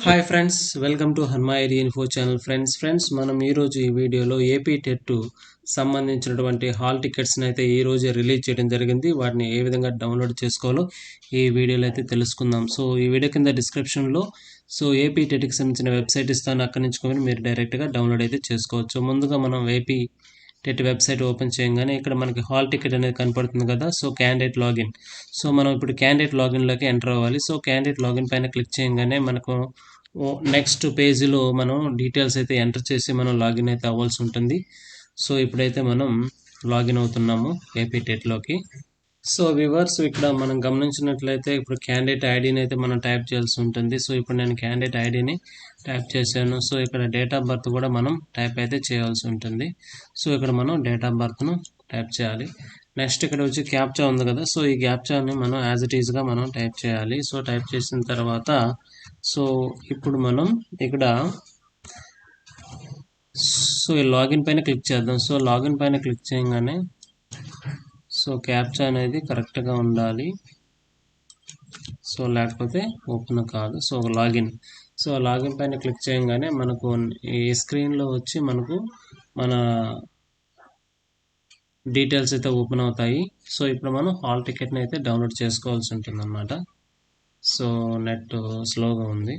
Hi friends, welcome to హన్మాయిరి info channel. Friends మనం ఈరోజు ఈ వీడియోలో ఏపీ టెట్ సంబంధించినటువంటి హాల్ టికెట్స్ని అయితే ఈ రోజే రిలీజ్ చేయడం జరిగింది. వాటిని ఏ విధంగా డౌన్లోడ్ చేసుకోవాలో ఈ వీడియోలో అయితే తెలుసుకుందాం. సో ఈ వీడియో కింద డిస్క్రిప్షన్లో ఏపీ టెట్కి సంబంధించిన వెబ్సైట్ ఇస్తాను. అక్కడి నుంచి కూడా మీరు డైరెక్ట్గా డౌన్లోడ్ అయితే చేసుకోవచ్చు. ముందుగా మనం ఏపీ టెట్ వెబ్సైట్ ఓపెన్ చేయగానే ఇక్కడ మనకి హాల్ టికెట్ అనేది కనపడుతుంది కదా. So candidate login. సో మనం ఇప్పుడు క్యాండిడేట్ లాగిన్లోకి ఎంటర్ అవ్వాలి. సో క్యాండిడేట్ లాగిన్ పైన క్లిక్ చేయగానే మనకు నెక్స్ట్ పేజీలో మనం డీటెయిల్స్ అయితే ఎంటర్ చేసి మనం లాగిన్ అయితే అవ్వాల్సి ఉంటుంది. సో ఇప్పుడైతే మనం లాగిన్ అవుతున్నాము ఏపీ టెట్లోకి. సో వ్యూవర్స్, ఇక్కడ మనం గమనించినట్లయితే ఇప్పుడు క్యాండిడేట్ ఐడిని అయితే మనం టైప్ చేయాల్సి ఉంటుంది. సో ఇప్పుడు నేను క్యాండిడేట్ ఐడిని టైప్ చేశాను. సో ఇక్కడ డేట్ ఆఫ్ బర్త్ కూడా మనం టైప్ అయితే చేయాల్సి ఉంటుంది. సో ఇక్కడ మనం డేట్ ఆఫ్ బర్త్ను టైప్ చేయాలి. నెక్స్ట్ ఇక్కడ వచ్చి క్యాప్చా ఉంది కదా. సో ఈ క్యాప్చాని మనం యాజ్ ఇట్ ఈస్గా మనం టైప్ చేయాలి. సో టైప్ చేసిన తర్వాత సో ఇప్పుడు మనం ఇక్కడ ఈ లాగిన్ పైన క్లిక్ చేద్దాం. సో లాగిన్ పైన క్లిక్ చేయగానే సో క్యాప్చా అనేది కరెక్ట్గా ఉండాలి. సో లేకపోతే ఓపెన్ కాదు. సో లాగిన్ పైన క్లిక్ చేయగానే మనకు ఈ స్క్రీన్లో వచ్చి మనకు మన డీటెయిల్స్ అయితే ఓపెన్ అవుతాయి. సో ఇప్పుడు మనం హాల్ టికెట్ని అయితే డౌన్లోడ్ చేసుకోవాల్సి ఉంటుంది అన్నమాట. సో నెట్ స్లోగా ఉంది.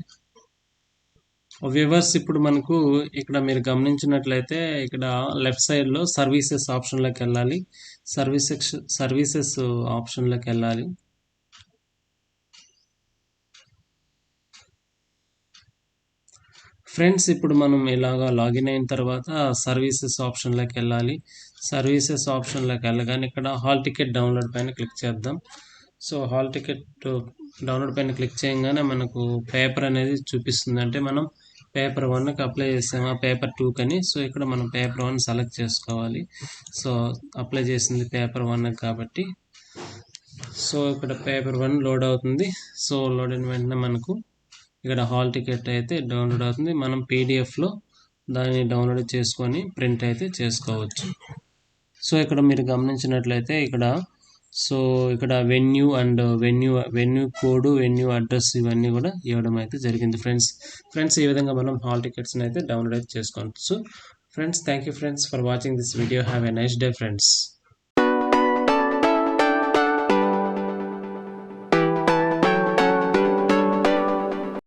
వ్యూవర్స్, ఇప్పుడు మనకు ఇక్కడ మీరు గమనించినట్లయితే ఇక్కడ లెఫ్ట్ సైడ్లో సర్వీసెస్ ఆప్షన్లోకి వెళ్ళాలి. సర్వీసెస్ ఆప్షన్లోకి వెళ్ళాలి. ఫ్రెండ్స్, ఇప్పుడు మనం ఇలాగా లాగిన్ అయిన తర్వాత సర్వీసెస్ ఆప్షన్లోకి వెళ్ళాలి. సర్వీసెస్ ఆప్షన్లోకి వెళ్ళగానే ఇక్కడ హాల్ టికెట్ డౌన్లోడ్ పైన క్లిక్ చేద్దాం. సో హాల్ టికెట్ డౌన్లోడ్ పైన క్లిక్ చేయగానే మనకు పేపర్ అనేది చూపిస్తుంది. అంటే మనం పేపర్ 1కి అప్లై చేసాము, పేపర్ 2 అని. సో ఇక్కడ మనం పేపర్ 1 సెలెక్ట్ చేసుకోవాలి. సో అప్లై చేసింది పేపర్ 1 కాబట్టి సో ఇక్కడ పేపర్ 1 లోడ్ అవుతుంది. సో లోడ్ అయిన వెంటనే మనకు ఇక్కడ హాల్ టికెట్ అయితే డౌన్లోడ్ అవుతుంది. మనం పీడిఎఫ్లో దాన్ని డౌన్లోడ్ చేసుకొని ప్రింట్ అయితే చేసుకోవచ్చు. సో ఇక్కడ మీరు గమనించినట్లయితే ఇక్కడ venue and venue code, venue address ఇవన్నీ కూడా ఇవ్వడం అయితే జరిగింది. ఫ్రెండ్స్ ఈ విధంగా మనం హాల్ టికెట్స్ని అయితే డౌన్లోడ్ అయితే చేసుకోవచ్చు. Friends, thank you friends for watching this video. Have a nice day friends.